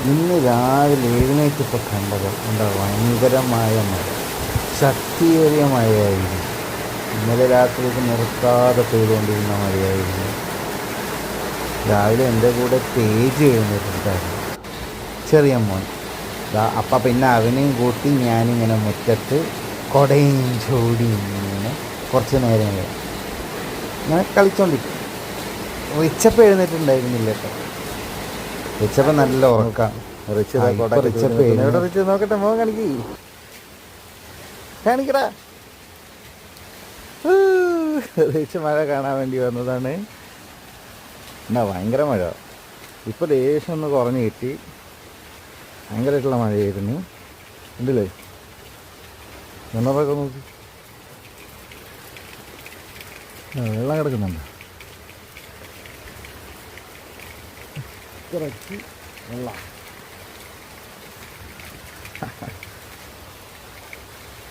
ഇന്ന് രാവിലെ എഴുന്നേറ്റപ്പോൾ കണ്ടത് എന്താ ഭയങ്കരമായ മഴ, ശക്തിയേറിയ മഴയായിരുന്നു. ഇന്നലെ രാത്രിക്ക് നിർത്താതെ പെയ്തുകൊണ്ടിരുന്ന മഴയായിരുന്നു. രാവിലെ എൻ്റെ കൂടെ തേജ് എഴുന്നേറ്റിട്ടുണ്ടായിരുന്നു, ചെറിയ മോൻ. അപ്പം പിന്നെ അവനെയും കൂട്ടി ഞാനിങ്ങനെ മുറ്റത്ത് കൊടയും ചൂടിയും ഇങ്ങനെ കുറച്ച് നേരം ഇങ്ങനെ കളിച്ചോണ്ടിരിക്കും. റിച്ചപ്പം എഴുന്നേറ്റുണ്ടായിരുന്നില്ല കേട്ടോ. റിച്ചപ്പം നല്ല ഉറക്കാം. റിച്ച് നോക്കട്ടെ, മോൻ കാണിക്കടാ. റിച്ച് മഴ കാണാൻ വേണ്ടി വന്നതാണ്. എന്നാ ഭയങ്കര മഴ. ഇപ്പോൾ ലേശം ഒന്ന് കുറഞ്ഞ് കിട്ടി. ഭയങ്കരമായിട്ടുള്ള മഴയായിരുന്നു. ഉണ്ടല്ലേ കിണറൊക്കെ നോക്കി വെള്ളം കിടക്കുന്നുണ്ട്. ഇറക്കി വെള്ളം.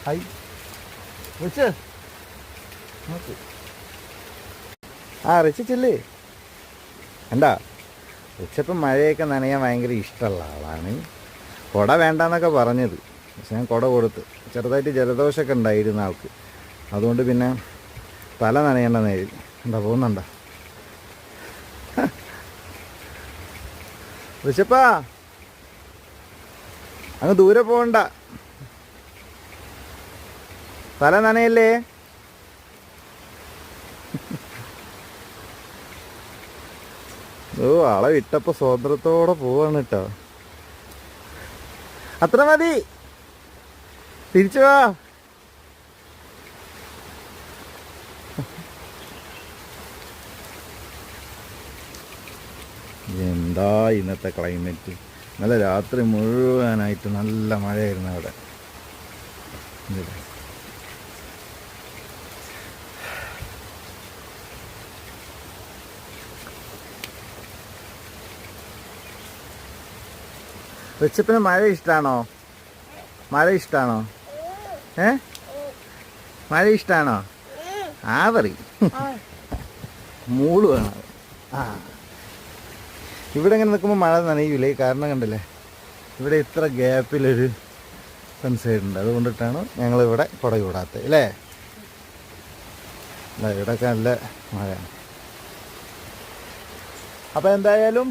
ഹായ് റിച്ച്, നോക്ക്. റിച്ച് ചെല്ലേ. എന്താ റിച്ചപ്പം മഴയൊക്കെ നനയാൻ ഭയങ്കര ഇഷ്ടമുള്ള ആളാണ്. കുട വേണ്ടെന്നൊക്കെ പറഞ്ഞത്, പക്ഷെ ഞാൻ കുട കൊടുത്ത്. ചെറുതായിട്ട് ജലദോഷമൊക്കെ ഉണ്ടായിരുന്നു ആൾക്ക്. അതുകൊണ്ട് പിന്നെ തല നനയേണ്ടെന്ന് എഴുതി. എന്താ പോകുന്നുണ്ടോ റിച്ചപ്പാ? അങ്ങ് ദൂരെ പോകണ്ട, തല നനയല്ലേ. ആളെ വിട്ടപ്പോൾ സ്വാതന്ത്ര്യത്തോടെ പോവാണ് കേട്ടോ. അത്ര മതി, തിരിച്ചു വാ. എന്താ ഇന്നത്തെ ക്ലൈമറ്റ്. ഇന്നലെ രാത്രി മുഴുവനായിട്ട് നല്ല മഴയായിരുന്നു അവിടെ. റിച്ചപ്പിന് മഴ ഇഷ്ടമാണോ? മഴ ഇഷ്ടമാണോ? മഴ ഇഷ്ടമാണോ? പറയും മൂള് വേണം. ഇവിടെ ഇങ്ങനെ നിൽക്കുമ്പോൾ മഴ നനയൂലേ, കാരണം കണ്ടില്ലേ ഇവിടെ ഇത്ര ഗ്യാപ്പിലൊരു സൺസൈഡ് ഉണ്ട്. അതുകൊണ്ടിട്ടാണ് ഞങ്ങളിവിടെ കുട കൂടാത്തത് അല്ലേ. ഇവിടെയൊക്കെ നല്ല മഴയാണ്. അപ്പോൾ എന്തായാലും